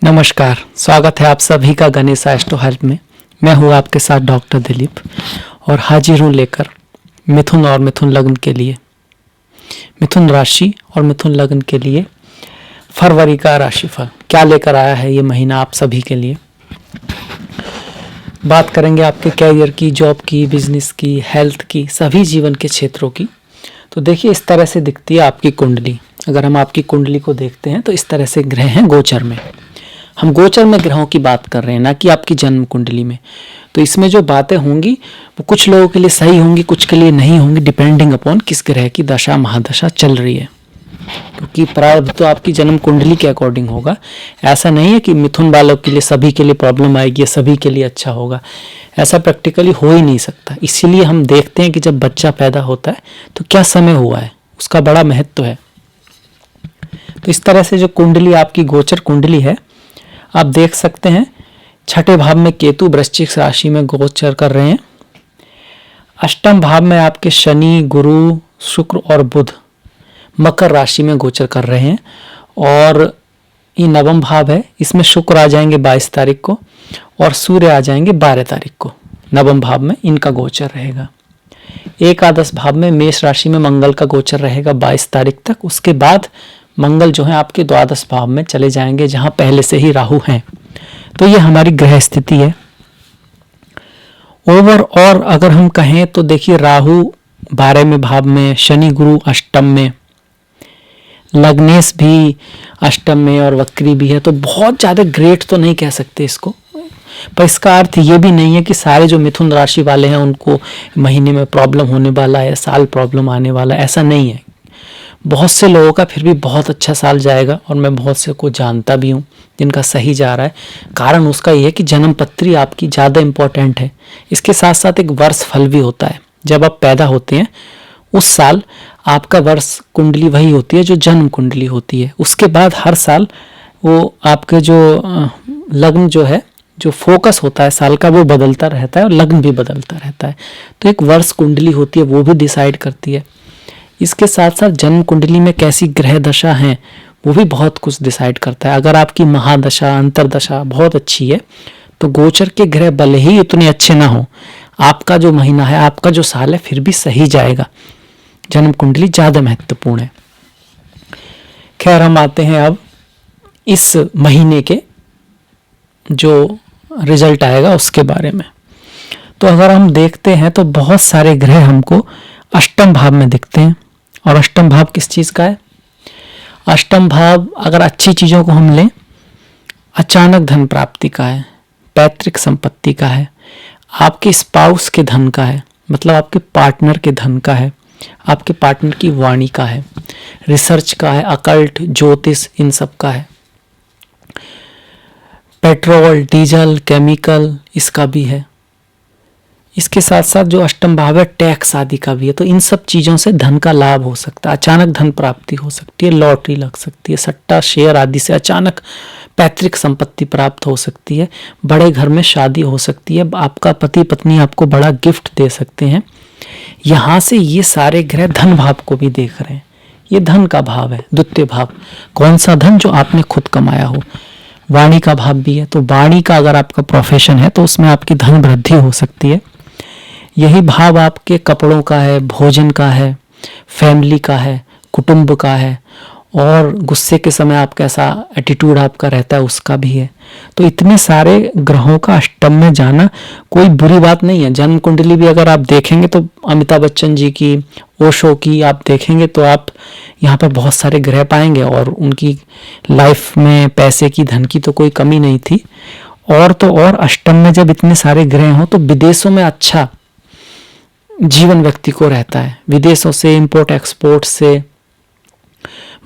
नमस्कार, स्वागत है आप सभी का गणेश एस्ट्रो हेल्प में। मैं हूँ आपके साथ डॉक्टर दिलीप और हाजिर हूँ लेकर मिथुन और मिथुन लग्न के लिए, मिथुन राशि और मिथुन लग्न के लिए फरवरी का राशिफल क्या लेकर आया है ये महीना आप सभी के लिए। बात करेंगे आपके कैरियर की, जॉब की, बिजनेस की, हेल्थ की, सभी जीवन के क्षेत्रों की। तो देखिए इस तरह से दिखती है आपकी कुंडली। अगर हम आपकी कुंडली को देखते हैं तो इस तरह से ग्रह हैं गोचर में। हम गोचर में ग्रहों की बात कर रहे हैं, ना कि आपकी जन्म कुंडली में। तो इसमें जो बातें होंगी वो कुछ लोगों के लिए सही होंगी, कुछ के लिए नहीं होंगी, डिपेंडिंग अपॉन किस ग्रह की दशा महादशा चल रही है। क्योंकि प्रारब्ध तो आपकी जन्म कुंडली के अकॉर्डिंग होगा। ऐसा नहीं है कि मिथुन वालों के लिए सभी के लिए प्रॉब्लम आएगी, सभी के लिए अच्छा होगा। ऐसा प्रैक्टिकली हो ही नहीं सकता। इसीलिए हम देखते हैं कि जब बच्चा पैदा होता है तो क्या समय हुआ है, उसका बड़ा महत्व है। तो इस तरह से जो कुंडली आपकी गोचर कुंडली है, आप देख सकते हैं छठे भाव में केतु वृश्चिक राशि में गोचर कर रहे हैं। अष्टम भाव में आपके शनि, गुरु, शुक्र और बुध मकर राशि में गोचर कर रहे हैं। और ये नवम भाव है, इसमें शुक्र आ जाएंगे 22 तारीख को और सूर्य आ जाएंगे 12 तारीख को। नवम भाव में इनका गोचर रहेगा। एकादश भाव में मेष राशि में मंगल का गोचर रहेगा 22 तारीख तक। उसके बाद मंगल जो है आपके द्वादश भाव में चले जाएंगे, जहां पहले से ही राहु हैं। तो ये हमारी ग्रह स्थिति है ओवर। और अगर हम कहें तो देखिए राहु 12वें भाव में, शनि गुरु अष्टम में, लग्नेश भी अष्टम में और वक्री भी है। तो बहुत ज़्यादा ग्रेट तो नहीं कह सकते इसको, पर इसका अर्थ ये भी नहीं है कि सारे जो मिथुन राशि वाले हैं उनको महीने में प्रॉब्लम होने वाला है, साल प्रॉब्लम आने वाला है, ऐसा नहीं है। बहुत से लोगों का फिर भी बहुत अच्छा साल जाएगा और मैं बहुत से को जानता भी हूँ जिनका सही जा रहा है। कारण उसका ये है कि जन्म पत्री आपकी ज़्यादा इम्पोर्टेंट है। इसके साथ साथ एक वर्ष फल भी होता है। जब आप पैदा होते हैं उस साल आपका वर्ष कुंडली वही होती है जो जन्म कुंडली होती है। उसके बाद हर साल वो आपके जो लग्न जो है, जो फोकस होता है साल का, वो बदलता रहता है और लग्न भी बदलता रहता है। तो एक वर्ष कुंडली होती है, वो भी डिसाइड करती है। इसके साथ साथ जन्म कुंडली में कैसी ग्रह दशा है वो भी बहुत कुछ डिसाइड करता है। अगर आपकी महादशा अंतरदशा बहुत अच्छी है तो गोचर के ग्रह भले ही इतने अच्छे ना हो, आपका जो महीना है, आपका जो साल है, फिर भी सही जाएगा। जन्म कुंडली ज़्यादा महत्वपूर्ण है। खैर, हम आते हैं अब इस महीने के जो रिजल्ट आएगा उसके बारे में। तो अगर हम देखते हैं तो बहुत सारे ग्रह हमको अष्टम भाव में दिखते हैं। और अष्टम भाव किस चीज़ का है? अष्टम भाव अगर अच्छी चीज़ों को हम लें, अचानक धन प्राप्ति का है, पैतृक संपत्ति का है, आपके स्पाउस के धन का है, मतलब आपके पार्टनर के धन का है, आपके पार्टनर की वाणी का है, रिसर्च का है, अकल्ट, ज्योतिष, इन सब का है, पेट्रोल, डीजल, केमिकल, इसका भी है। इसके साथ साथ जो अष्टम भाव है टैक्स आदि का भी है। तो इन सब चीज़ों से धन का लाभ हो सकता है, अचानक धन प्राप्ति हो सकती है, लॉटरी लग सकती है, सट्टा शेयर आदि से अचानक पैतृक संपत्ति प्राप्त हो सकती है, बड़े घर में शादी हो सकती है, आपका पति पत्नी आपको बड़ा गिफ्ट दे सकते हैं। यहाँ से ये सारे ग्रह धन भाव को भी देख रहे हैं। ये धन का भाव है, द्वितीय भाव। कौन सा धन? जो आपने खुद कमाया हो। वाणी का भाव भी है, तो वाणी का अगर आपका प्रोफेशन है तो उसमें आपकी धन वृद्धि हो सकती है। यही भाव आपके कपड़ों का है, भोजन का है, फैमिली का है, कुटुंब का है, और गुस्से के समय आप कैसा एटीट्यूड आपका रहता है उसका भी है। तो इतने सारे ग्रहों का अष्टम में जाना कोई बुरी बात नहीं है। जन्म कुंडली भी अगर आप देखेंगे तो अमिताभ बच्चन जी की, ओशो की आप देखेंगे तो आप यहाँ पर बहुत सारे ग्रह पाएंगे और उनकी लाइफ में पैसे की, धन की तो कोई कमी नहीं थी। और तो और अष्टम में जब इतने सारे ग्रह हों तो विदेशों में अच्छा जीवन व्यक्ति को रहता है। विदेशों से, इंपोर्ट एक्सपोर्ट से,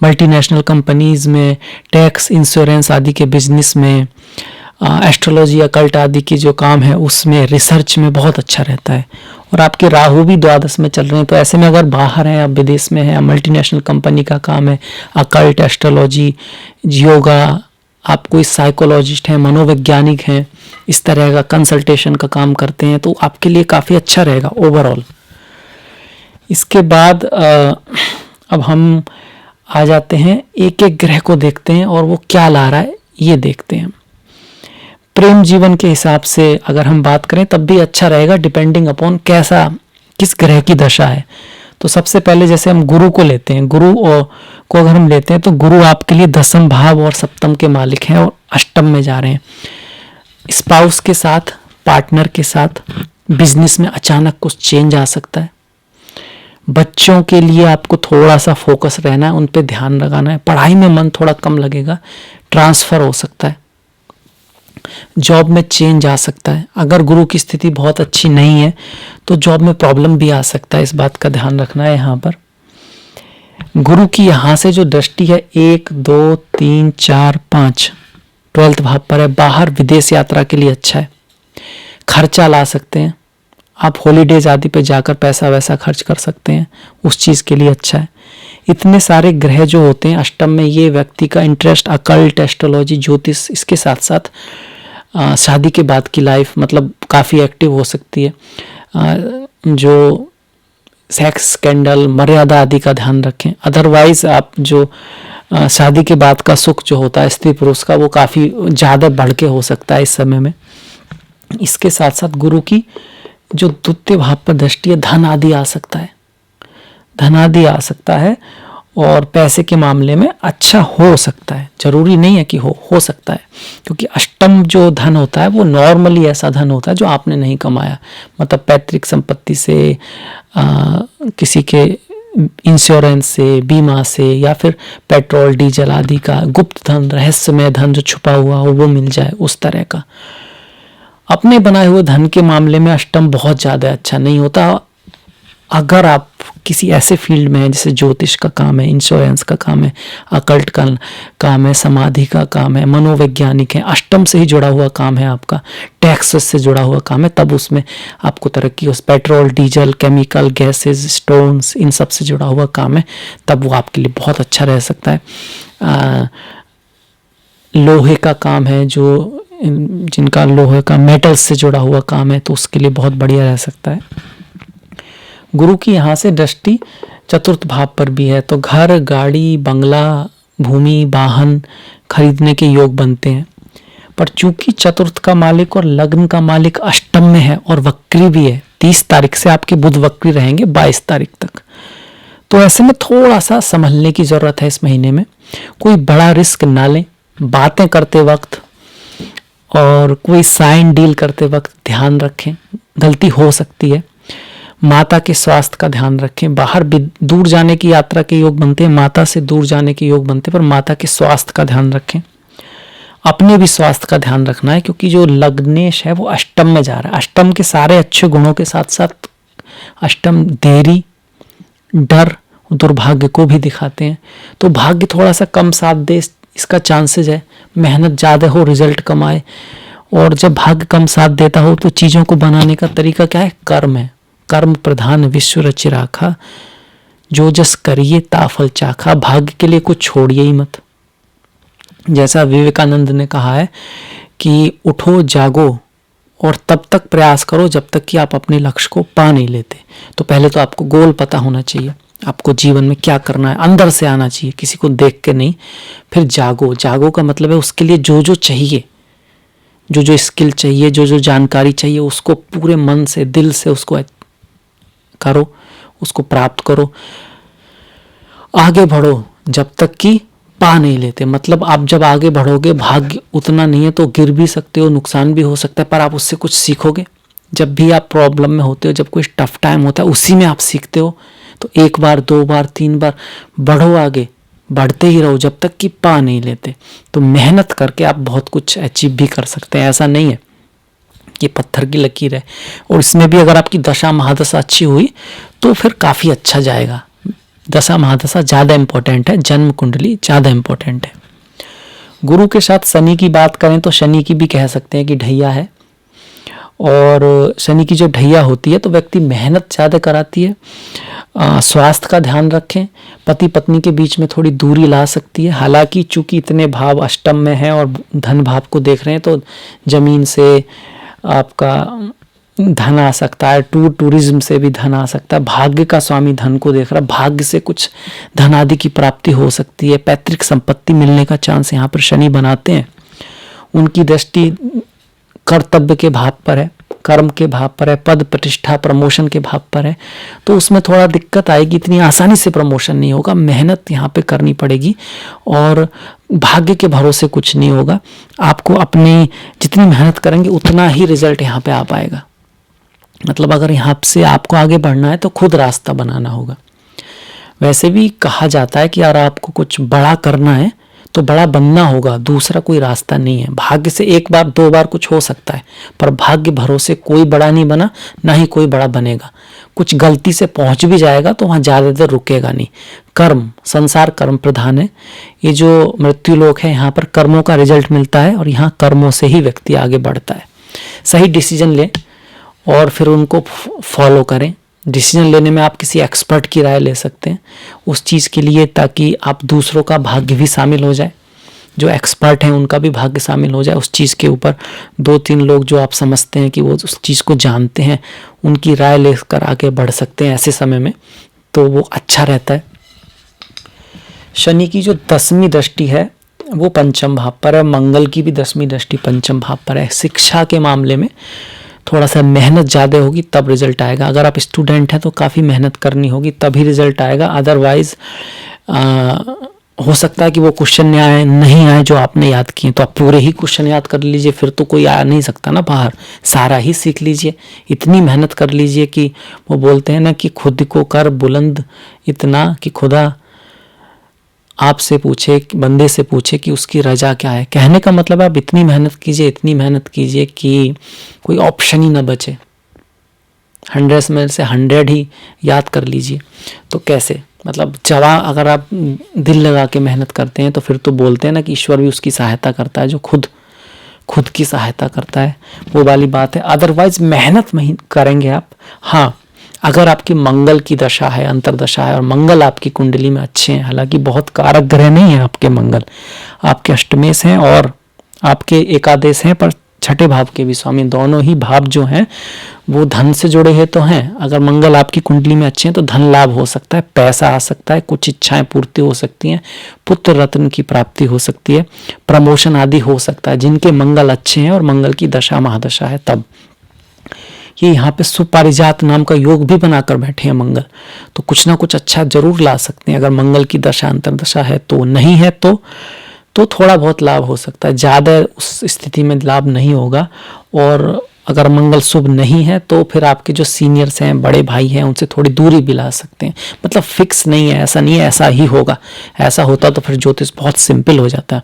मल्टीनेशनल कंपनीज में, टैक्स, इंश्योरेंस आदि के बिजनेस में, एस्ट्रोलॉजी, अकल्ट आदि की जो काम है उसमें, रिसर्च में बहुत अच्छा रहता है। और आपके राहु भी द्वादश में चल रहे हैं। तो ऐसे में अगर बाहर हैं, आप विदेश में हैं, मल्टीनेशनल कंपनी का काम है, अकल्ट, एस्ट्रोलॉजी, योगा, आप कोई साइकोलॉजिस्ट हैं, मनोवैज्ञानिक हैं, इस तरह का कंसल्टेशन का काम करते हैं, तो आपके लिए काफ़ी अच्छा रहेगा ओवरऑल। इसके बाद अब हम आ जाते हैं एक एक ग्रह को देखते हैं और वो क्या ला रहा है ये देखते हैं। प्रेम जीवन के हिसाब से अगर हम बात करें तब भी अच्छा रहेगा, डिपेंडिंग अपॉन कैसा किस ग्रह की दशा है। तो सबसे पहले जैसे हम गुरु को लेते हैं, गुरु को अगर हम लेते हैं तो गुरु आपके लिए दसम भाव और सप्तम के मालिक हैं और अष्टम में जा रहे हैं। स्पाउस के साथ, पार्टनर के साथ बिजनेस में अचानक कुछ चेंज आ सकता है। बच्चों के लिए आपको थोड़ा सा फोकस रहना है, उन पे ध्यान लगाना है। पढ़ाई में मन थोड़ा कम लगेगा, ट्रांसफर हो सकता है। जॉब में चेंज आ सकता है। अगर गुरु की स्थिति बहुत अच्छी नहीं है तो जॉब में प्रॉब्लम भी आ सकता है, इस बात का ध्यान रखना है। यहाँ पर गुरु की यहाँ से जो दृष्टि है 1 2 3 4 5 12th भाव पर है। बाहर विदेश यात्रा के लिए अच्छा है, खर्चा ला सकते हैं आप, हॉलीडेज आदि पे जाकर पैसा वैसा खर्च कर सकते हैं, उस चीज़ के लिए अच्छा है। इतने सारे ग्रह जो होते हैं अष्टम में, ये व्यक्ति का इंटरेस्ट अकल्ट, एस्ट्रोलॉजी, ज्योतिष, इसके साथ साथ शादी के बाद की लाइफ मतलब काफ़ी एक्टिव हो सकती है। जो सेक्स स्कैंडल, मर्यादा आदि का ध्यान रखें। अदरवाइज आप जो शादी के बाद का सुख जो होता है स्त्री पुरुष का, वो काफ़ी ज़्यादा बढ़ के हो सकता है इस समय में। इसके साथ साथ गुरु की जो द्वितीय भाव पर दृष्टि है, धन आदि आ सकता है, धन आदि आ सकता है और पैसे के मामले में अच्छा हो सकता है। जरूरी नहीं है कि हो सकता है, क्योंकि अष्टम जो धन होता है वो नॉर्मली ऐसा धन होता है जो आपने नहीं कमाया, मतलब पैतृक संपत्ति से, किसी के इंश्योरेंस से, बीमा से, या फिर पेट्रोल डीजल आदि का गुप्त धन, रहस्यमय धन जो छुपा हुआ हो वो मिल जाए, उस तरह का। अपने बनाए हुए धन के मामले में अष्टम बहुत ज़्यादा अच्छा नहीं होता। अगर आप किसी ऐसे फील्ड में हैं जैसे ज्योतिष का काम है, इंश्योरेंस का काम है, अकल्ट का काम है, समाधि का काम है, मनोवैज्ञानिक है, अष्टम से ही जुड़ा हुआ काम है आपका, टैक्स से जुड़ा हुआ काम है, तब उसमें आपको तरक्की हो। Petrol diesel, chemical, gases, stones, इन सब से जुड़ा हुआ काम है, तब वो आपके लिए बहुत अच्छा रह सकता है। लोहे का काम है, जो जिनका लोहे का मेटल्स से जुड़ा हुआ काम है, तो उसके लिए बहुत बढ़िया रह सकता है। गुरु की यहाँ से दृष्टि चतुर्थ भाव पर भी है, तो घर, गाड़ी, बंगला, भूमि, वाहन खरीदने के योग बनते हैं। पर चूंकि चतुर्थ का मालिक और लग्न का मालिक अष्टम में है और वक्री भी है, 30 तारीख से आपके बुध वक्री रहेंगे 22 तारीख तक, तो ऐसे में थोड़ा सा संभलने की जरूरत है इस महीने में। कोई बड़ा रिस्क ना लें, बातें करते वक्त और कोई साइन डील करते वक्त ध्यान रखें, गलती हो सकती है। माता के स्वास्थ्य का ध्यान रखें। बाहर दूर जाने की यात्रा के योग बनते हैं, माता से दूर जाने के योग बनते हैं, पर माता के स्वास्थ्य का ध्यान रखें। अपने भी स्वास्थ्य का ध्यान रखना है, क्योंकि जो लग्नेश है वो अष्टम में जा रहा है। अष्टम के सारे अच्छे गुणों के साथ साथ अष्टम देरी, डर, दुर्भाग्य को भी दिखाते हैं। तो भाग्य थोड़ा सा कम साथ दे, इसका चांसेस है। मेहनत ज़्यादा हो, रिजल्ट कम आए। और जब भाग्य कम साथ देता हो तो चीज़ों को बनाने का तरीका क्या है? कर्म है। कर्म प्रधान विश्व रचि राखा, जो जस करिए ताफल चाखा। भाग्य के लिए कुछ छोड़िए ही मत। जैसा विवेकानंद ने कहा है कि उठो जागो और तब तक प्रयास करो जब तक कि आप अपने लक्ष्य को पा नहीं लेते। तो पहले तो आपको गोल पता होना चाहिए, आपको जीवन में क्या करना है, अंदर से आना चाहिए, किसी को देख के नहीं। फिर जागो। जागो का मतलब है उसके लिए जो जो चाहिए, जो जो स्किल चाहिए, जो जो जानकारी चाहिए, उसको पूरे मन से, दिल से उसको करो, उसको प्राप्त करो। आगे बढ़ो जब तक कि पा नहीं लेते। मतलब आप जब आगे बढ़ोगे, भाग्य उतना नहीं है तो गिर भी सकते हो, नुकसान भी हो सकता है, पर आप उससे कुछ सीखोगे। जब भी आप प्रॉब्लम में होते हो, जब कोई टफ टाइम होता है, उसी में आप सीखते हो। तो 1 बार 2 बार 3 बार बढ़ो, आगे बढ़ते ही रहो जब तक कि पा नहीं लेते। तो मेहनत करके आप बहुत कुछ अचीव भी कर सकते हैं। ऐसा नहीं है कि पत्थर की लकीर है। और इसमें भी अगर आपकी दशा महादशा अच्छी हुई तो फिर काफ़ी अच्छा जाएगा। दशा महादशा ज़्यादा इम्पोर्टेंट है, जन्म कुंडली ज़्यादा इम्पोर्टेंट है। गुरु के साथ शनि की बात करें तो शनि की भी कह सकते हैं कि ढैया है। और शनि की जो ढैया होती है तो व्यक्ति मेहनत ज़्यादा कराती है। स्वास्थ्य का ध्यान रखें। पति पत्नी के बीच में थोड़ी दूरी ला सकती है। हालांकि चूंकि इतने भाव अष्टम में हैं और धन भाव को देख रहे हैं तो जमीन से आपका धन आ सकता है, टूरिज्म से भी धन आ सकता है। भाग्य का स्वामी धन को देख रहा है, भाग्य से कुछ धन आदि की प्राप्ति हो सकती है। पैतृक संपत्ति मिलने का चांस यहाँ पर शनि बनाते हैं। उनकी दृष्टि कर्तव्य के भाव पर है, कर्म के भाव पर है, पद प्रतिष्ठा प्रमोशन के भाव पर है, तो उसमें थोड़ा दिक्कत आएगी। इतनी आसानी से प्रमोशन नहीं होगा, मेहनत यहाँ पे करनी पड़ेगी और भाग्य के भरोसे कुछ नहीं होगा। आपको अपनी जितनी मेहनत करेंगे उतना ही रिजल्ट यहाँ पे आ पाएगा। मतलब अगर यहाँ से आपको आगे बढ़ना है तो खुद रास्ता बनाना होगा। वैसे भी कहा जाता है कि यार आपको कुछ बड़ा करना है तो बड़ा बनना होगा, दूसरा कोई रास्ता नहीं है। भाग्य से एक बार दो बार कुछ हो सकता है, पर भाग्य भरोसे कोई बड़ा नहीं बना, ना ही कोई बड़ा बनेगा। कुछ गलती से पहुंच भी जाएगा तो वहां ज्यादा देर रुकेगा नहीं। कर्म, संसार कर्म प्रधान है। ये जो मृत्यु लोक है यहाँ पर कर्मों का रिजल्ट मिलता है और यहाँ कर्मों से ही व्यक्ति आगे बढ़ता है। सही डिसीजन लें और फिर उनको फॉलो करें। डिसीजन लेने में आप किसी एक्सपर्ट की राय ले सकते हैं उस चीज़ के लिए, ताकि आप दूसरों का भाग्य भी शामिल हो जाए, जो एक्सपर्ट हैं उनका भी भाग्य शामिल हो जाए उस चीज़ के ऊपर। 2-3 लोग जो आप समझते हैं कि वो उस चीज़ को जानते हैं, उनकी राय लेकर आगे बढ़ सकते हैं ऐसे समय में, तो वो अच्छा रहता है। शनि की जो 10वीं दृष्टि है वो पंचम भाव पर है, मंगल की भी 10वीं दृष्टि पंचम भाव पर है। शिक्षा के मामले में थोड़ा सा मेहनत ज़्यादा होगी तब रिजल्ट आएगा। अगर आप स्टूडेंट हैं तो काफ़ी मेहनत करनी होगी तभी रिजल्ट आएगा। अदरवाइज हो सकता है कि वो क्वेश्चन नहीं आए जो आपने याद किए, तो आप पूरे ही क्वेश्चन याद कर लीजिए, फिर तो कोई आ नहीं सकता ना बाहर। सारा ही सीख लीजिए, इतनी मेहनत कर लीजिए कि वो बोलते हैं ना कि खुद को कर बुलंद इतना कि खुदा आपसे पूछे, बंदे से पूछे कि उसकी रजा क्या है। कहने का मतलब है आप इतनी मेहनत कीजिए, इतनी मेहनत कीजिए कि कोई ऑप्शन ही ना बचे। 100 में से 100 ही याद कर लीजिए। तो कैसे, मतलब जवाब अगर आप दिल लगा के मेहनत करते हैं तो फिर तो बोलते हैं ना कि ईश्वर भी उसकी सहायता करता है जो खुद की सहायता करता है, वो वाली बात है। अदरवाइज मेहनत नहीं करेंगे आप। हाँ, अगर आपकी मंगल की दशा है, अंतरदशा है और मंगल आपकी कुंडली में अच्छे हैं, हालांकि बहुत कारक ग्रह नहीं है आपके मंगल, आपके अष्टमेश हैं और आपके एकादश हैं, पर छठे भाव के भी स्वामी। दोनों ही भाव जो हैं वो धन से जुड़े हैं तो हैं। अगर मंगल आपकी कुंडली में अच्छे हैं तो धन लाभ हो सकता है, पैसा आ सकता है, कुछ इच्छाएं पूर्ति हो सकती हैं, पुत्र रत्न की प्राप्ति हो सकती है, प्रमोशन आदि हो सकता है जिनके मंगल अच्छे हैं और मंगल की दशा महादशा है। तब ये यहाँ पे सुपारिजात नाम का योग भी बनाकर बैठे हैं मंगल, तो कुछ ना कुछ अच्छा जरूर ला सकते हैं। अगर मंगल की दशा अंतरदशा है तो नहीं है तो थोड़ा बहुत लाभ हो सकता है, ज़्यादा उस स्थिति में लाभ नहीं होगा। और अगर मंगल शुभ नहीं है तो फिर आपके जो सीनियर्स हैं, बड़े भाई हैं, उनसे थोड़ी दूरी भी ला सकते हैं। मतलब फिक्स नहीं है, ऐसा नहीं है ऐसा ही होगा। ऐसा होता तो फिर ज्योतिष बहुत सिंपल हो जाता है।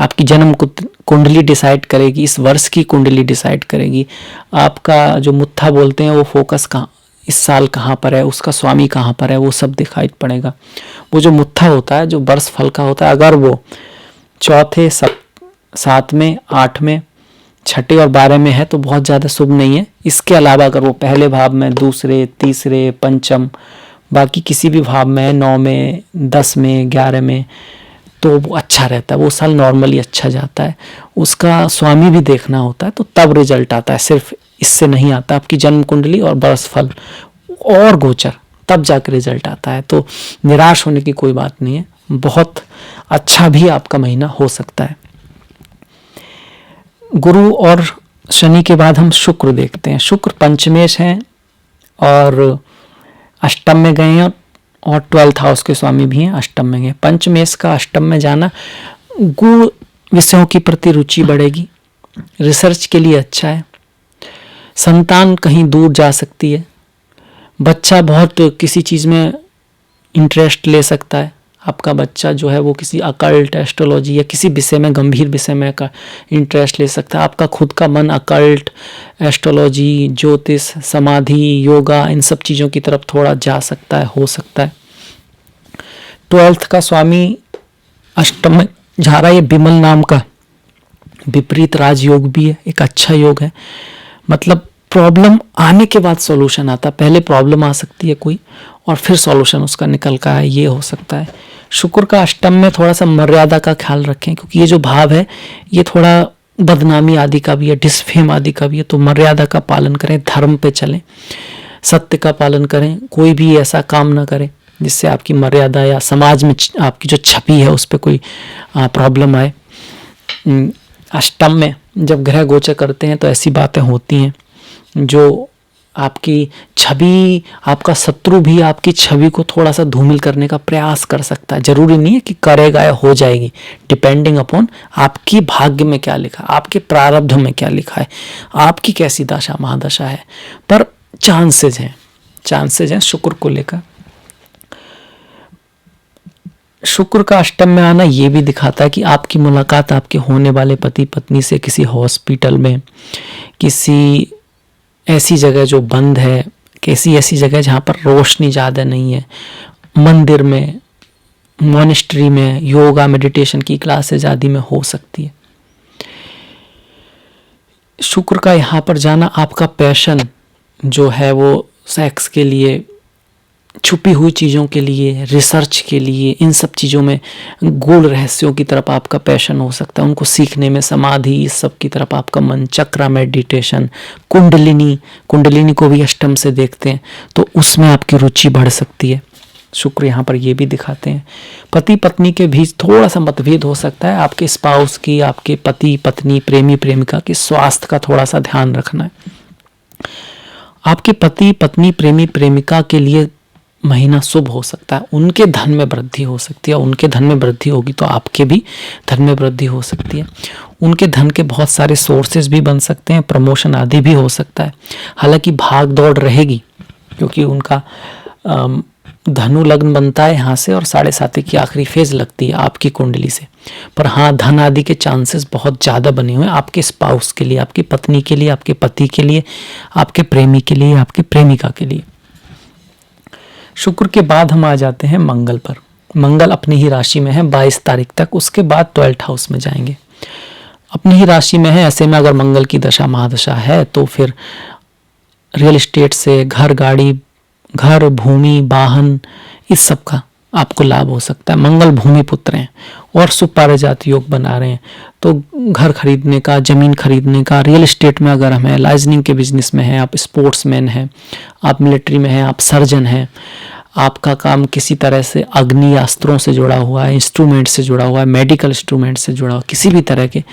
आपकी जन्म कुंडली डिसाइड करेगी, इस वर्ष की कुंडली डिसाइड करेगी। आपका जो मुत्था बोलते हैं वो फोकस कहाँ, इस साल कहाँ पर है, उसका स्वामी कहाँ पर है, वो सब दिखाई पड़ेगा। वो जो मुत्था होता है जो वर्ष फल का होता है, अगर वो चौथे 7वें 8वें 6ठे और 12 में है तो बहुत ज़्यादा शुभ नहीं है। इसके अलावा अगर वो पहले भाव में, दूसरे, तीसरे, पंचम, बाकी किसी भी भाव में, 9 में, 10 में, 11 में, तो वो अच्छा रहता है। वो साल नॉर्मली अच्छा जाता है। उसका स्वामी भी देखना होता है तो तब रिजल्ट आता है, सिर्फ इससे नहीं आता। आपकी जन्म कुंडली और वर्ष फल और गोचर, तब जाकर रिजल्ट आता है। तो निराश होने की कोई बात नहीं है, बहुत अच्छा भी आपका महीना हो सकता है। गुरु और शनि के बाद हम शुक्र देखते हैं। शुक्र पंचमेश हैं और अष्टम में गए हैं और 12th हाउस के स्वामी भी हैं, अष्टम में गए। पंचमेश का अष्टम में जाना, गुण विषयों की प्रति रुचि बढ़ेगी, रिसर्च के लिए अच्छा है। संतान कहीं दूर जा सकती है, बच्चा बहुत किसी चीज़ में इंटरेस्ट ले सकता है। आपका बच्चा जो है वो किसी अकल्ट, एस्ट्रोलॉजी या किसी विषय में, गंभीर विषय में का इंटरेस्ट ले सकता है। आपका खुद का मन अकल्ट, एस्ट्रोलॉजी, ज्योतिष, समाधि, योगा, इन सब चीज़ों की तरफ थोड़ा जा सकता है, हो सकता है। 12th का स्वामी अष्टम में जा रहा है। ये बिमल नाम का विपरीत राजयोग भी है, एक अच्छा योग है। मतलब प्रॉब्लम आने के बाद सॉल्यूशन आता है। पहले प्रॉब्लम आ सकती है कोई और फिर सॉल्यूशन उसका निकल का है, ये हो सकता है। शुक्र का अष्टम में थोड़ा सा मर्यादा का ख्याल रखें, क्योंकि ये जो भाव है ये थोड़ा बदनामी आदि का भी है, डिसफेम आदि का भी है। तो मर्यादा का पालन करें, धर्म पे चलें, सत्य का पालन करें, कोई भी ऐसा काम ना करें जिससे आपकी मर्यादा या समाज में आपकी जो छवि है उस पर कोई प्रॉब्लम आए। अष्टम में जब ग्रह गोचर करते हैं तो ऐसी बातें होती हैं जो आपकी छवि, आपका शत्रु भी आपकी छवि को थोड़ा सा धूमिल करने का प्रयास कर सकता है। जरूरी नहीं है कि करेगा या हो जाएगी, डिपेंडिंग अपॉन आपकी भाग्य में क्या लिखा है, आपके प्रारब्ध में क्या लिखा है, आपकी कैसी दशा महादशा है। पर चांसेस हैं शुक्र को लेकर। शुक्र का अष्टम में आना ये भी दिखाता है कि आपकी मुलाकात आपके होने वाले पति पत्नी से किसी हॉस्पिटल में, किसी ऐसी जगह जो बंद है, किसी ऐसी जगह जहाँ पर रोशनी ज़्यादा नहीं है, मंदिर में, मॉनेस्ट्री में, योगा मेडिटेशन की क्लासेज आदि में हो सकती है। शुक्र का यहाँ पर जाना आपका पैशन जो है वो सेक्स के लिए, छुपी हुई चीज़ों के लिए, रिसर्च के लिए, इन सब चीज़ों में, गूढ़ रहस्यों की तरफ आपका पैशन हो सकता है, उनको सीखने में, समाधि, इस सब की तरफ आपका मन, चक्रा मेडिटेशन, कुंडलिनी को भी अष्टम से देखते हैं तो उसमें आपकी रुचि बढ़ सकती है। शुक्र यहाँ पर ये भी दिखाते हैं। पति पत्नी के बीच थोड़ा सा मतभेद हो सकता है, आपके स्पाउस की, आपके पति पत्नी, प्रेमी प्रेमिका के स्वास्थ्य का थोड़ा सा ध्यान रखना है। आपके पति पत्नी, प्रेमी प्रेमिका के लिए महीना शुभ हो सकता है, उनके धन में वृद्धि हो सकती है, उनके धन में वृद्धि होगी तो आपके भी धन में वृद्धि हो सकती है। उनके धन के बहुत सारे सोर्सेज भी बन सकते हैं, प्रमोशन आदि भी हो सकता है। हालांकि भाग दौड़ रहेगी क्योंकि उनका धनु लग्न बनता है यहाँ से और 7.5 की आखिरी फेज लगती है आपकी कुंडली से। पर हाँ, धन आदि के चांसेस बहुत ज़्यादा बने हुए हैं आपके स्पाउस के लिए, आपकी पत्नी के लिए, आपके पति के लिए, आपके प्रेमी के लिए, आपके प्रेमिका के लिए। शुक्र के बाद हम आ जाते हैं मंगल पर। मंगल अपनी ही राशि में है 22 तारीख तक, उसके बाद 12th हाउस में जाएंगे। अपनी ही राशि में है, ऐसे में अगर मंगल की दशा महादशा है तो फिर रियल एस्टेट से घर गाड़ी, घर भूमि वाहन, इस सब का आपको लाभ हो सकता है। मंगल भूमि पुत्र हैं और सुपारिजात योग बना रहे हैं तो घर खरीदने का, जमीन खरीदने का, रियल एस्टेट में अगर हम हैं, लाइजनिंग के बिजनेस में हैं, आप स्पोर्ट्समैन हैं, आप मिलिट्री में हैं, आप सर्जन हैं, आपका काम किसी तरह से अग्नि अस्त्रों से जुड़ा हुआ है, इंस्ट्रूमेंट से जुड़ा हुआ है, मेडिकल इंस्ट्रूमेंट से जुड़ा हुआ, किसी भी तरह के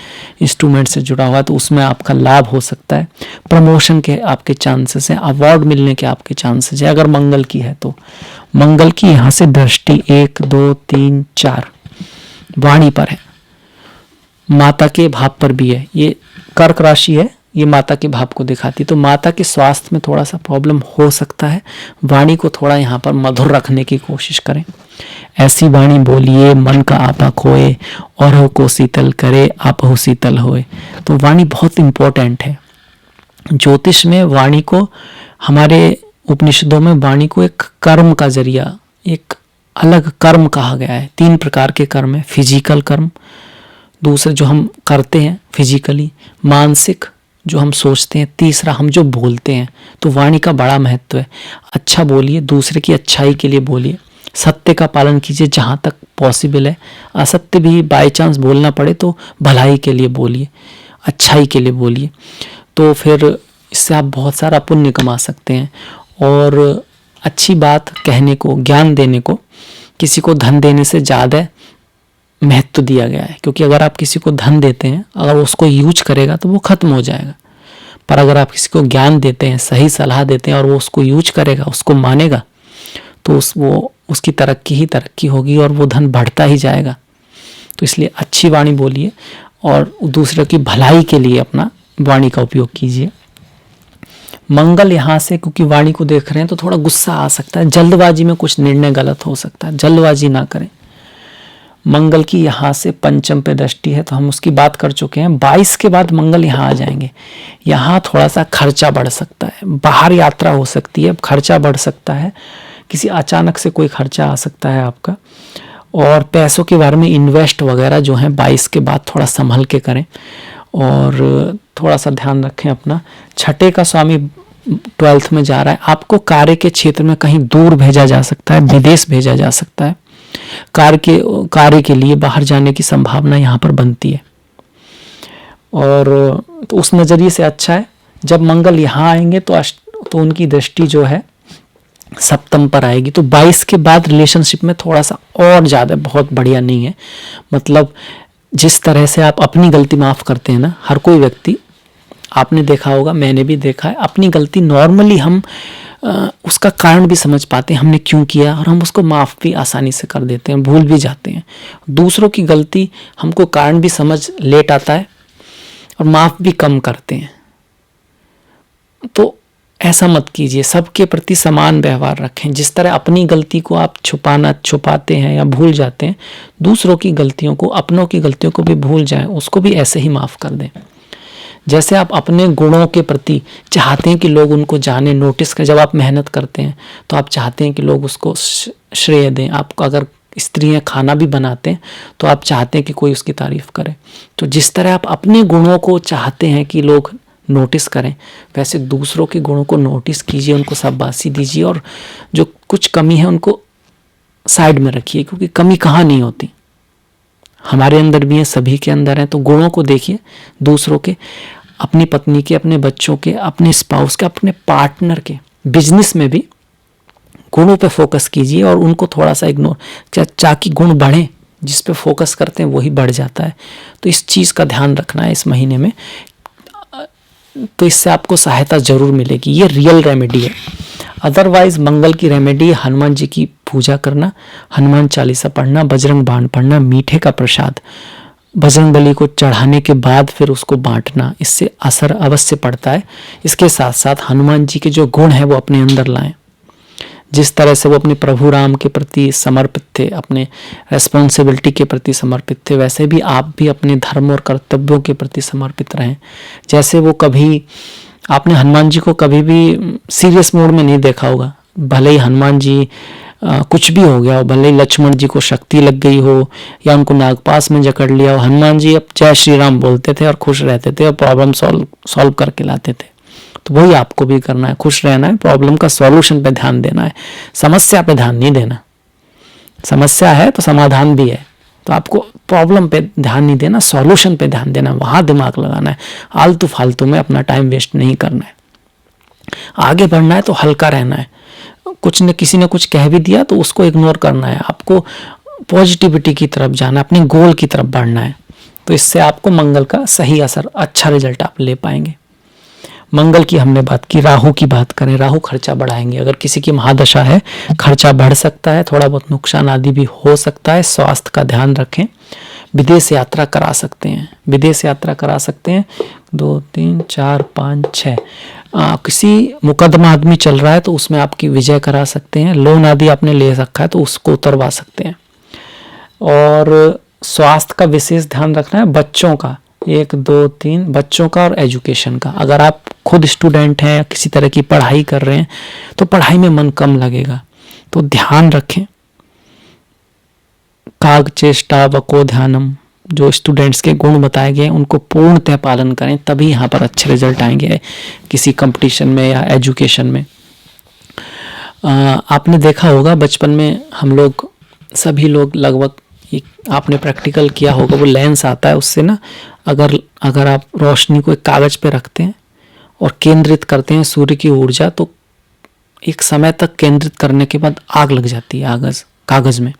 इंस्ट्रूमेंट से जुड़ा हुआ है तो उसमें आपका लाभ हो सकता है। प्रमोशन के आपके चांसेस हैं, अवार्ड मिलने के आपके चांसेस हैं अगर मंगल की है तो। मंगल की यहाँ से दृष्टि 1 2 3 4 वाणी पर है, माता के भाव पर भी है। ये कर्क राशि है, ये माता के भाव को दिखाती, तो माता के स्वास्थ्य में थोड़ा सा प्रॉब्लम हो सकता है। वाणी को थोड़ा यहाँ पर मधुर रखने की कोशिश करें। ऐसी वाणी बोलिए मन का आपा खोए और हो को शीतल करे आप हो शीतल होए। तो वाणी बहुत इंपॉर्टेंट है। ज्योतिष में वाणी को, हमारे उपनिषदों में वाणी को एक कर्म का जरिया, एक अलग कर्म कहा गया है। 3 प्रकार के कर्म है, फिजिकल कर्म, दूसरे जो हम करते हैं फिजिकली, मानसिक जो हम सोचते हैं, तीसरा हम जो बोलते हैं। तो वाणी का बड़ा महत्व है। अच्छा बोलिए, दूसरे की अच्छाई के लिए बोलिए, सत्य का पालन कीजिए जहाँ तक पॉसिबल है, असत्य भी बाय चांस बोलना पड़े तो भलाई के लिए बोलिए, अच्छाई के लिए बोलिए, तो फिर इससे आप बहुत सारा पुण्य कमा सकते हैं। और अच्छी बात कहने को, ज्ञान देने को, किसी को धन देने से ज़्यादा महत्व दिया गया है, क्योंकि अगर आप किसी को धन देते हैं, अगर उसको यूज करेगा तो वो खत्म हो जाएगा। पर अगर आप किसी को ज्ञान देते हैं, सही सलाह देते हैं और वो उसको यूज करेगा, उसको मानेगा, तो उसकी तरक्की ही तरक्की होगी और वो धन बढ़ता ही जाएगा। तो इसलिए अच्छी वाणी बोलिए और दूसरे की भलाई के लिए अपना वाणी का उपयोग कीजिए। मंगल यहाँ से, क्योंकि वाणी को देख रहे हैं तो थोड़ा गुस्सा आ सकता है, जल्दबाजी में कुछ निर्णय गलत हो सकता है, जल्दबाजी ना करें। मंगल की यहाँ से पंचम पे दृष्टि है तो हम उसकी बात कर चुके हैं। 22 के बाद मंगल यहाँ आ जाएंगे। यहाँ थोड़ा सा खर्चा बढ़ सकता है, बाहर यात्रा हो सकती है, खर्चा बढ़ सकता है, किसी अचानक से कोई खर्चा आ सकता है आपका। और पैसों के बारे में इन्वेस्ट वगैरह जो है 22 के बाद थोड़ा संभल के करें और थोड़ा सा ध्यान रखें अपना। छठे का स्वामी 12th में जा रहा है, आपको कार्य के क्षेत्र में कहीं दूर भेजा जा सकता है, विदेश भेजा जा सकता है। कार्य के लिए बाहर जाने की संभावना यहाँ पर बनती है और तो उस नज़रिए से अच्छा है। जब मंगल यहाँ आएंगे तो उनकी दृष्टि जो है सप्तम पर आएगी, तो 22 के बाद रिलेशनशिप में थोड़ा सा और ज़्यादा बहुत बढ़िया नहीं है, मतलब जिस तरह से आप अपनी गलती माफ़ करते हैं ना, हर कोई व्यक्ति, आपने देखा होगा, मैंने भी देखा है, अपनी गलती नॉर्मली हम उसका कारण भी समझ पाते हैं हमने क्यों किया, और हम उसको माफ़ भी आसानी से कर देते हैं, भूल भी जाते हैं। दूसरों की गलती हमको कारण भी समझ लेट आता है और माफ़ भी कम करते हैं। तो ऐसा मत कीजिए, सबके प्रति समान व्यवहार रखें। जिस तरह अपनी गलती को आप छुपाते हैं या भूल जाते हैं, दूसरों की गलतियों को, अपनों की गलतियों को भी भूल जाएं, उसको भी ऐसे ही माफ़ कर दें। जैसे आप अपने गुणों के प्रति चाहते हैं कि लोग उनको जाने, नोटिस करें। जब आप मेहनत करते हैं तो आप चाहते हैं कि लोग उसको श्रेय दें। आपको अगर स्त्रियाँ खाना भी बनाते हैं तो आप चाहते हैं कि कोई उसकी तारीफ करे। तो जिस तरह आप अपने गुणों को चाहते हैं कि लोग नोटिस करें, वैसे दूसरों के गुणों को नोटिस कीजिए, उनको शाबाशी दीजिए, और जो कुछ कमी है उनको साइड में रखिए, क्योंकि कमी कहाँ नहीं होती, हमारे अंदर भी है, सभी के अंदर है। तो गुणों को देखिए दूसरों के, अपनी पत्नी के, अपने बच्चों के, अपने स्पाउस के, अपने पार्टनर के। बिजनेस में भी गुणों पे फोकस कीजिए और उनको थोड़ा सा इग्नोर, ताकि गुण बढ़ें। जिस पे फोकस करते हैं वही बढ़ जाता है। तो इस चीज़ का ध्यान रखना है इस महीने में, तो इससे आपको सहायता जरूर मिलेगी। ये रियल रेमेडी है। अदरवाइज मंगल की रेमेडी, हनुमान जी की पूजा करना, हनुमान चालीसा पढ़ना, बजरंग बाण पढ़ना, मीठे का प्रसाद बजरंग बली को चढ़ाने के बाद फिर उसको बांटना, इससे असर अवश्य पड़ता है। इसके साथ साथ हनुमान जी के जो गुण हैं वो अपने अंदर लाएं। जिस तरह से वो अपने प्रभु राम के प्रति समर्पित थे, अपने रेस्पॉन्सिबिलिटी के प्रति समर्पित थे, वैसे भी आप भी अपने धर्म और कर्तव्यों के प्रति समर्पित रहें। जैसे वो कभी, आपने हनुमान जी को कभी भी सीरियस मोड में नहीं देखा होगा। भले ही हनुमान जी कुछ भी हो गया हो, भले ही लक्ष्मण जी को शक्ति लग गई हो या उनको नागपास में जकड़ लिया हो, हनुमान जी अब जय श्री राम बोलते थे और खुश रहते थे और प्रॉब्लम सॉल्व करके लाते थे। तो वही आपको भी करना है, खुश रहना है, प्रॉब्लम का सॉल्यूशन पे ध्यान देना है, समस्या पे ध्यान नहीं देना। समस्या है तो समाधान भी है, तो आपको प्रॉब्लम पे ध्यान नहीं देना, सॉल्यूशन पे ध्यान देना, वहां दिमाग लगाना है। आलतू फालतू में अपना टाइम वेस्ट नहीं करना है। आगे बढ़ना है तो हल्का रहना है। कुछ ने किसी ने कुछ कह भी दिया तो उसको इग्नोर करना है। आपको पॉजिटिविटी की तरफ जाना है, अपने गोल की तरफ बढ़ना है। तो इससे आपको मंगल का सही असर, अच्छा रिजल्ट आप ले पाएंगे। मंगल की हमने बात की। राहु की बात करें, राहु खर्चा बढ़ाएंगे। अगर किसी की महादशा है, खर्चा बढ़ सकता है, थोड़ा बहुत नुकसान आदि भी हो सकता है। स्वास्थ्य का ध्यान रखें। विदेश यात्रा करा सकते हैं, विदेश यात्रा करा सकते हैं। 2 3 4 5 6 किसी मुकदमा आदमी चल रहा है तो उसमें आपकी विजय करा सकते हैं। लोन आदि आपने ले रखा है तो उसको उतरवा सकते हैं। और स्वास्थ्य का विशेष ध्यान रखना है। बच्चों का 1 2 3 बच्चों का और एजुकेशन का। अगर आप खुद स्टूडेंट हैं या किसी तरह की पढ़ाई कर रहे हैं तो पढ़ाई में मन कम लगेगा, तो ध्यान रखें। काग चेष्टा वको ध्यानम, जो स्टूडेंट्स के गुण बताए गए उनको पूर्णतः पालन करें, तभी यहाँ पर अच्छे रिजल्ट आएंगे किसी कंपटीशन में या एजुकेशन में। आपने देखा होगा बचपन में हम लोग, सभी लोग लगभग, आपने प्रैक्टिकल किया होगा, वो लेंस आता है उससे ना, अगर आप रोशनी को एक कागज पे रखते हैं और केंद्रित करते हैं सूर्य की ऊर्जा, तो एक समय तक केंद्रित करने के बाद आग लग जाती है कागज में।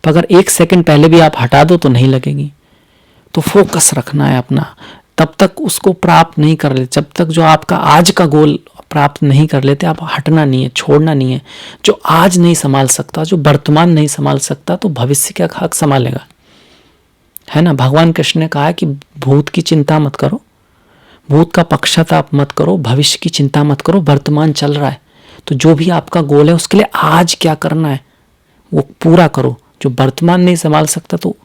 पर अगर 1 सेकंड पहले भी आप हटा दो तो नहीं लगेगी। तो फोकस रखना है अपना, तब तक उसको प्राप्त नहीं कर लेते, जब तक जो आपका आज का गोल प्राप्त नहीं कर लेते, आप हटना नहीं है, छोड़ना नहीं है। जो आज नहीं संभाल सकता, जो वर्तमान नहीं संभाल सकता, तो भविष्य क्या हक संभालेगा, है ना। भगवान कृष्ण ने कहा है कि भूत की चिंता मत करो, भूत का पक्षपात मत करो, भविष्य की चिंता मत करो, वर्तमान चल रहा है। तो जो भी आपका गोल है उसके लिए आज क्या करना है वो पूरा करो। जो वर्तमान नहीं संभाल सकता तो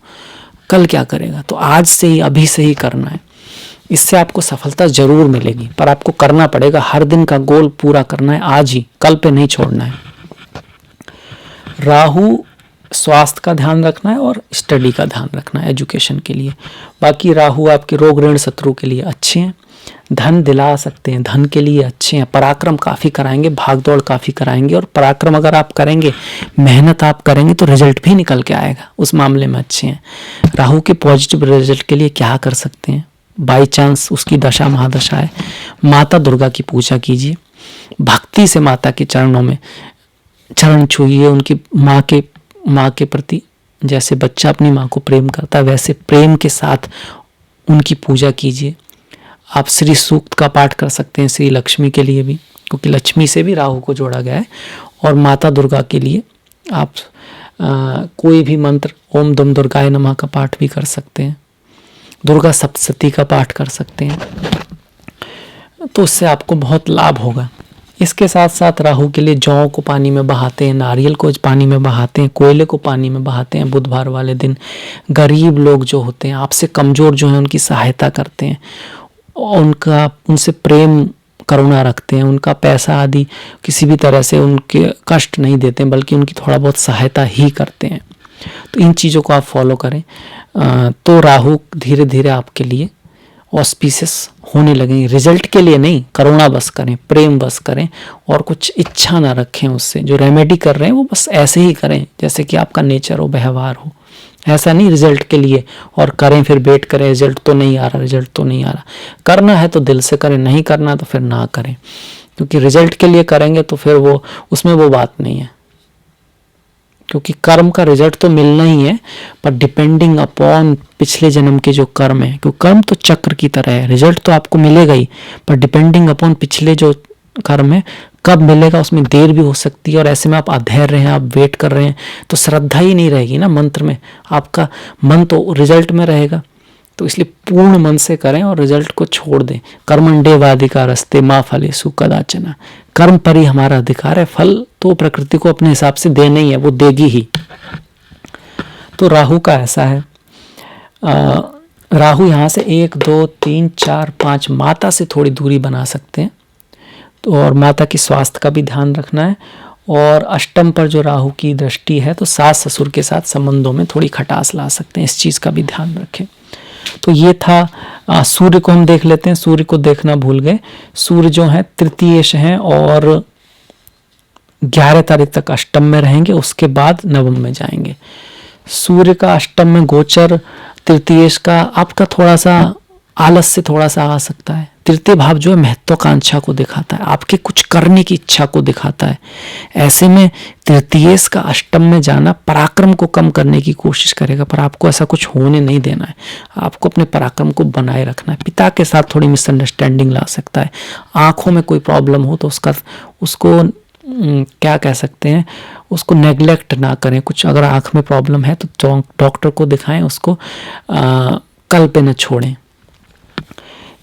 कल क्या करेगा, तो आज से ही, अभी से ही करना है। इससे आपको सफलता जरूर मिलेगी, पर आपको करना पड़ेगा। हर दिन का गोल पूरा करना है आज ही, कल पे नहीं छोड़ना है। राहु, स्वास्थ्य का ध्यान रखना है और स्टडी का ध्यान रखना है एजुकेशन के लिए। बाकी राहु आपके रोग ऋण शत्रु के लिए अच्छे हैं, धन दिला सकते हैं, धन के लिए अच्छे हैं। पराक्रम काफ़ी कराएंगे, भागदौड़ काफ़ी कराएंगे, और पराक्रम अगर आप करेंगे, मेहनत आप करेंगे तो रिजल्ट भी निकल के आएगा, उस मामले में अच्छे हैं। राहु के पॉजिटिव रिजल्ट के लिए क्या कर सकते हैं, बाई चांस उसकी दशा महादशा है, माता दुर्गा की पूजा कीजिए, भक्ति से माता के चरणों में चरण छूइए, उनकी माँ के प्रति जैसे बच्चा अपनी माँ को प्रेम करता है वैसे प्रेम के साथ उनकी पूजा कीजिए। आप श्री सूक्त का पाठ कर सकते हैं श्री लक्ष्मी के लिए भी, क्योंकि लक्ष्मी से भी राहु को जोड़ा गया है। और माता दुर्गा के लिए आप कोई भी मंत्र ओम दुम दुर्गाय नमः का पाठ भी कर सकते हैं, दुर्गा सप्तशती का पाठ कर सकते हैं, तो उससे आपको बहुत लाभ होगा। इसके साथ साथ राहु के लिए जौ को पानी में बहाते हैं, नारियल को पानी में बहाते हैं, कोयले को पानी में बहाते हैं बुधवार वाले दिन। गरीब लोग जो होते हैं, आपसे कमज़ोर जो हैं, उनकी सहायता करते हैं, उनसे प्रेम करुणा रखते हैं, उनका पैसा आदि किसी भी तरह से उनके कष्ट नहीं देते हैं, बल्कि उनकी थोड़ा बहुत सहायता ही करते हैं। तो इन चीज़ों को आप फॉलो करें तो राहु धीरे धीरे आपके लिए ऑस्पिशियस होने लगेंगे। रिजल्ट के लिए नहीं, करुणा बस करें, प्रेम बस करें और कुछ इच्छा ना रखें उससे। जो रेमेडी कर रहे हैं वो बस ऐसे ही करें जैसे कि आपका नेचर हो, व्यवहार हो, ऐसा नहीं रिजल्ट के लिए और करें फिर वेट करें रिजल्ट तो नहीं आ रहा, रिजल्ट तो नहीं आ रहा। करना है तो दिल से करें, नहीं करना तो फिर ना करें, क्योंकि रिजल्ट के लिए करेंगे तो फिर वो उसमें वो बात नहीं है, क्योंकि कर्म का रिजल्ट तो मिलना ही है, पर डिपेंडिंग अपॉन पिछले जन्म के जो कर्म है, क्योंकि कर्म तो चक्र की तरह है, रिजल्ट तो आपको मिलेगा ही, पर डिपेंडिंग अपॉन पिछले जो कर्म है कब मिलेगा उसमें देर भी हो सकती है। और ऐसे में आप अधैर्य हैं, आप वेट कर रहे हैं तो श्रद्धा ही नहीं रहेगी ना मंत्र में, आपका मन तो रिजल्ट में रहेगा। तो इसलिए पूर्ण मन से करें और रिजल्ट को छोड़ दें। कर्मण्येवाधिकारस्ते मा फलेषु कदाचन, कर्म पर ही हमारा अधिकार है, फल तो प्रकृति को अपने हिसाब से देना ही है, वो देगी ही। तो राहु का ऐसा है, राहु यहाँ से 1 2 3 4 5 माता से थोड़ी दूरी बना सकते हैं, तो और माता की स्वास्थ्य का भी ध्यान रखना है। और अष्टम पर जो राहु की दृष्टि है तो सास ससुर के साथ संबंधों में थोड़ी खटास ला सकते हैं, इस चीज़ का भी ध्यान रखें। तो ये था सूर्य को हम देख लेते हैं, सूर्य को देखना भूल गए। सूर्य जो है तृतीयेश हैं और 11 तारीख तक अष्टम में रहेंगे, उसके बाद नवम में जाएंगे। सूर्य का अष्टम में गोचर तृतीयेश का आपका थोड़ा सा आलस से थोड़ा सा आ सकता है। तृतीय भाव जो है महत्वाकांक्षा को दिखाता है, आपके कुछ करने की इच्छा को दिखाता है। ऐसे में तृतीयेश का अष्टम में जाना पराक्रम को कम करने की कोशिश करेगा, पर आपको ऐसा कुछ होने नहीं देना है, आपको अपने पराक्रम को बनाए रखना है। पिता के साथ थोड़ी मिसअंडरस्टैंडिंग ला सकता है, आंखों में कोई प्रॉब्लम हो तो उसको क्या कह सकते हैं, उसको नेग्लेक्ट ना करें। कुछ अगर आंख में प्रॉब्लम है तो डॉक्टर को दिखाएं, उसको कल पे न छोड़ें।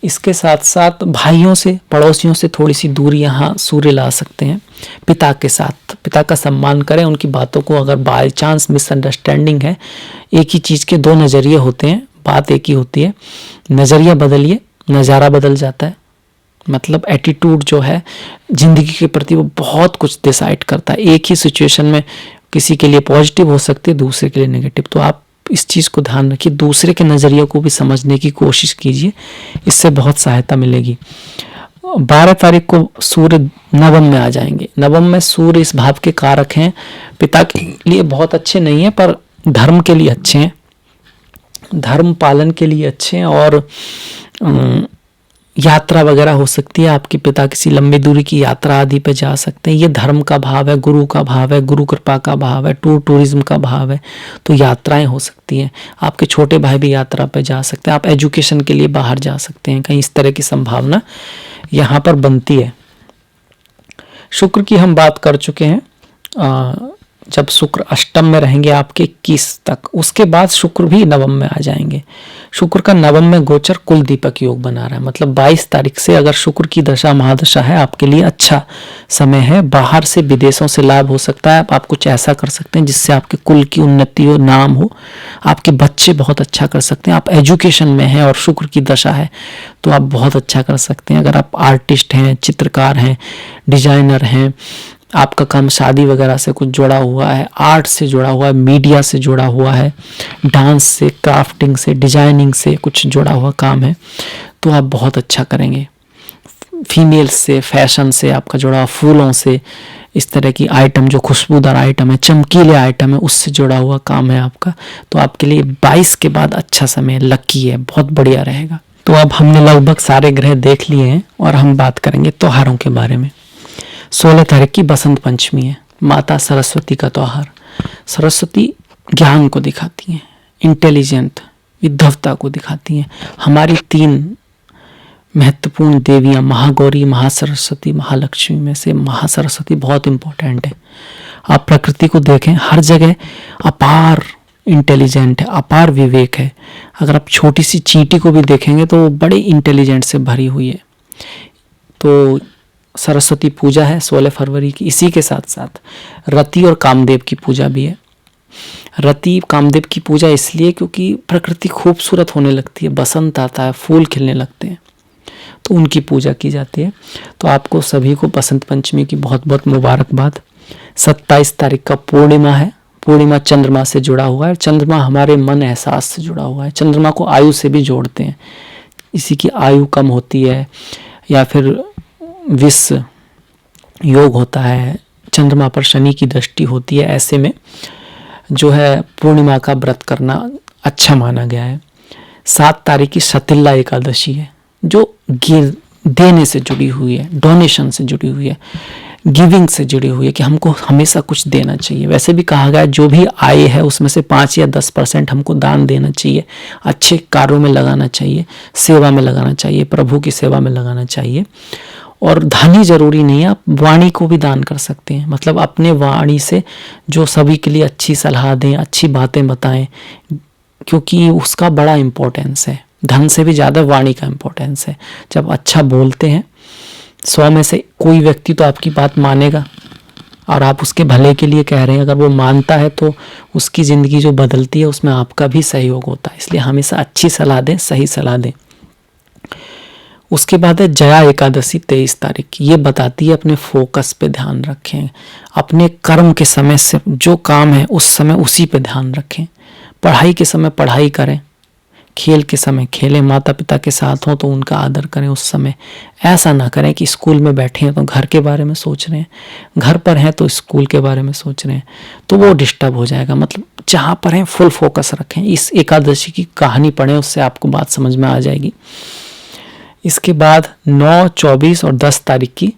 इसके साथ साथ भाइयों से, पड़ोसियों से थोड़ी सी दूरी यहाँ सूर्य ला सकते हैं। पिता के साथ, पिता का सम्मान करें, उनकी बातों को, अगर बाय चांस मिसअंडरस्टैंडिंग है, एक ही चीज़ के दो नज़रिए होते हैं, बात एक ही होती है, नज़रिया बदलिए, नज़ारा बदल जाता है। मतलब एटीट्यूड जो है जिंदगी के प्रति वो बहुत कुछ डिसाइड करता है। एक ही सिचुएशन में किसी के लिए पॉजिटिव हो सकती है, दूसरे के लिए नेगेटिव। तो आप इस चीज़ को ध्यान रखिए, दूसरे के नज़रिए को भी समझने की कोशिश कीजिए, इससे बहुत सहायता मिलेगी। 12 तारीख को सूर्य नवम में आ जाएंगे। नवम में सूर्य इस भाव के कारक हैं, पिता के लिए बहुत अच्छे नहीं हैं पर धर्म के लिए अच्छे हैं, धर्म पालन के लिए अच्छे हैं। और यात्रा वगैरह हो सकती है, आपके पिता किसी लंबी दूरी की यात्रा आदि पे जा सकते हैं। ये धर्म का भाव है, गुरु का भाव है, गुरु कृपा का भाव है, टूरिज्म का भाव है, तो यात्राएं हो सकती हैं। आपके छोटे भाई भी यात्रा पे जा सकते हैं, आप एजुकेशन के लिए बाहर जा सकते हैं, कहीं इस तरह की संभावना यहाँ पर बनती है। शुक्र की हम बात कर चुके हैं, जब शुक्र अष्टम में रहेंगे आपके 21 तक, उसके बाद शुक्र भी नवम में आ जाएंगे। शुक्र का नवम में गोचर कुल दीपक योग बना रहा है, मतलब 22 तारीख से अगर शुक्र की दशा महादशा है आपके लिए अच्छा समय है। बाहर से विदेशों से लाभ हो सकता है, आप कुछ ऐसा कर सकते हैं जिससे आपके कुल की उन्नति हो, नाम हो, आपके बच्चे बहुत अच्छा कर सकते हैं। आप एजुकेशन में हैं और शुक्र की दशा है तो आप बहुत अच्छा कर सकते हैं। अगर आप आर्टिस्ट हैं, चित्रकार हैं, डिजाइनर हैं, आपका काम शादी वगैरह से कुछ जुड़ा हुआ है, आर्ट से जुड़ा हुआ है, मीडिया से जुड़ा हुआ है, डांस से, क्राफ्टिंग से, डिजाइनिंग से कुछ जुड़ा हुआ काम है, तो आप बहुत अच्छा करेंगे। फीमेल्स से, फैशन से आपका जुड़ा हुआ, फूलों से, इस तरह की आइटम जो खुशबूदार आइटम है, चमकीले आइटम है, उससे जुड़ा हुआ काम है आपका, तो आपके लिए 22 के बाद अच्छा समय, लकी है, बहुत बढ़िया रहेगा। तो अब हमने लगभग सारे ग्रह देख लिए हैं और हम बात करेंगे त्योहारों के बारे में। 16 तारीख की बसंत पंचमी है, माता सरस्वती का त्यौहार। सरस्वती ज्ञान को दिखाती हैं, इंटेलिजेंट विद्धवता को दिखाती हैं। हमारी 3 महत्वपूर्ण देवियां महागौरी, महासरस्वती, महालक्ष्मी में से महासरस्वती बहुत इंपॉर्टेंट है। आप प्रकृति को देखें, हर जगह अपार इंटेलिजेंट है, अपार विवेक है। अगर आप छोटी सी चींटी को भी देखेंगे तो वो बड़े इंटेलिजेंट से भरी हुई है। तो सरस्वती पूजा है 16 फरवरी की। इसी के साथ साथ रति और कामदेव की पूजा भी है। रति कामदेव की पूजा इसलिए क्योंकि प्रकृति खूबसूरत होने लगती है, बसंत आता है, फूल खिलने लगते हैं, तो उनकी पूजा की जाती है। तो आपको सभी को बसंत पंचमी की बहुत बहुत मुबारकबाद। 27 तारीख का पूर्णिमा है। पूर्णिमा चंद्रमा से जुड़ा हुआ है। चंद्रमा हमारे मन एहसास से जुड़ा हुआ है। चंद्रमा को आयु से भी जोड़ते हैं। इसी की आयु कम होती है या फिर विष योग होता है, चंद्रमा पर शनि की दृष्टि होती है। ऐसे में जो है पूर्णिमा का व्रत करना अच्छा माना गया है। 7 तारीख की शतिल्ला एकादशी है, जो देने से जुड़ी हुई है, डोनेशन से जुड़ी हुई है, गिविंग से जुड़ी हुई है कि हमको हमेशा कुछ देना चाहिए। वैसे भी कहा गया है जो भी आय है उसमें से 5 या 10% हमको दान देना चाहिए, अच्छे कार्यों में लगाना चाहिए, सेवा में लगाना चाहिए, प्रभु की सेवा में लगाना चाहिए। और धन ही जरूरी नहीं है, आप वाणी को भी दान कर सकते हैं। मतलब अपने वाणी से जो सभी के लिए अच्छी सलाह दें, अच्छी बातें बताएं, क्योंकि उसका बड़ा इम्पोर्टेंस है। धन से भी ज़्यादा वाणी का इम्पोर्टेंस है। जब अच्छा बोलते हैं, 100 में से कोई व्यक्ति तो आपकी बात मानेगा और आप उसके भले के लिए कह रहे हैं। अगर वो मानता है तो उसकी ज़िंदगी जो बदलती है उसमें आपका भी सहयोग होता है। इसलिए हमेशा अच्छी सलाह दें, सही सलाह दें। उसके बाद है जया एकादशी 23 तारीख की। ये बताती है अपने फोकस पे ध्यान रखें, अपने कर्म के समय से जो काम है उस समय उसी पे ध्यान रखें। पढ़ाई के समय पढ़ाई करें, खेल के समय खेलें, माता पिता के साथ हों तो उनका आदर करें उस समय। ऐसा ना करें कि स्कूल में बैठे हैं तो घर के बारे में सोच रहे हैं, घर पर हैं तो स्कूल के बारे में सोच रहे हैं, तो वो डिस्टर्ब हो जाएगा। मतलब जहाँ पर हैं फुल फोकस रखें। इस एकादशी की कहानी पढ़ें, उससे आपको बात समझ में आ जाएगी। इसके बाद 9, 24 और 10 तारीख की,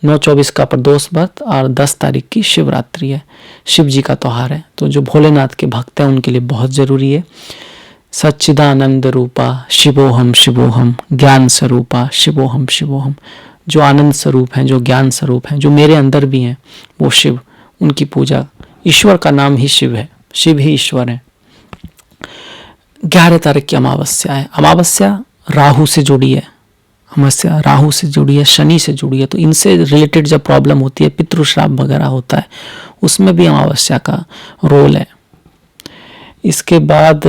9-24 का प्रदोष व्रत और 10 तारीख की शिवरात्रि है, शिव जी का त्यौहार है। तो जो भोलेनाथ के भक्त हैं उनके लिए बहुत ज़रूरी है। सच्चिदानंद रूपा शिवोहम शिवोहम, ज्ञान स्वरूपा शिवोहम शिवोहम। जो आनंद स्वरूप हैं, जो ज्ञान स्वरूप हैं, जो मेरे अंदर भी हैं, वो शिव, उनकी पूजा। ईश्वर का नाम ही शिव है, शिव ही ईश्वर है। 11 तारीख की अमावस्या है। अमावस्या राहु से जुड़ी है, अमावस्या राहु से जुड़ी है, शनि से जुड़ी है। तो इनसे रिलेटेड जब प्रॉब्लम होती है, पितृश्राप वगैरह होता है, उसमें भी अमावस्या का रोल है। इसके बाद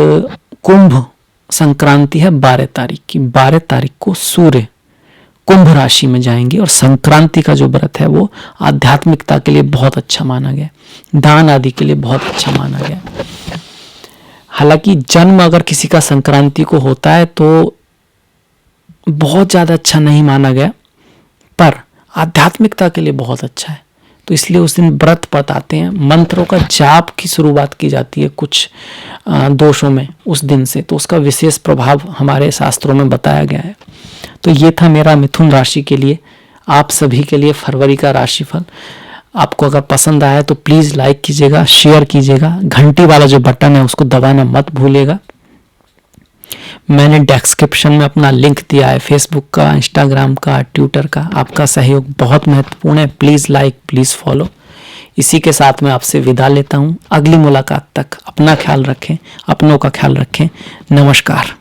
कुंभ संक्रांति है 12 तारीख की। 12 तारीख को सूर्य कुंभ राशि में जाएंगे और संक्रांति का जो व्रत है वो आध्यात्मिकता के लिए बहुत अच्छा माना गया, दान आदि के लिए बहुत अच्छा माना गया। हालांकि जन्म अगर किसी का संक्रांति को होता है तो बहुत ज़्यादा अच्छा नहीं माना गया, पर आध्यात्मिकता के लिए बहुत अच्छा है। तो इसलिए उस दिन व्रत बताते हैं, मंत्रों का जाप की शुरुआत की जाती है कुछ दोषों में उस दिन से, तो उसका विशेष प्रभाव हमारे शास्त्रों में बताया गया है। तो ये था मेरा मिथुन राशि के लिए, आप सभी के लिए फरवरी का राशिफल। आपको अगर पसंद आया तो प्लीज़ लाइक कीजिएगा, शेयर कीजिएगा, घंटी वाला जो बटन है उसको दबाना मत भूलिएगा। मैंने डिस्क्रिप्शन में अपना लिंक दिया है, फेसबुक का, इंस्टाग्राम का, ट्विटर का। आपका सहयोग बहुत महत्वपूर्ण है। Please like, please follow. इसी के साथ मैं आपसे विदा लेता हूँ। अगली मुलाकात तक अपना ख्याल रखें, अपनों का ख्याल रखें। नमस्कार।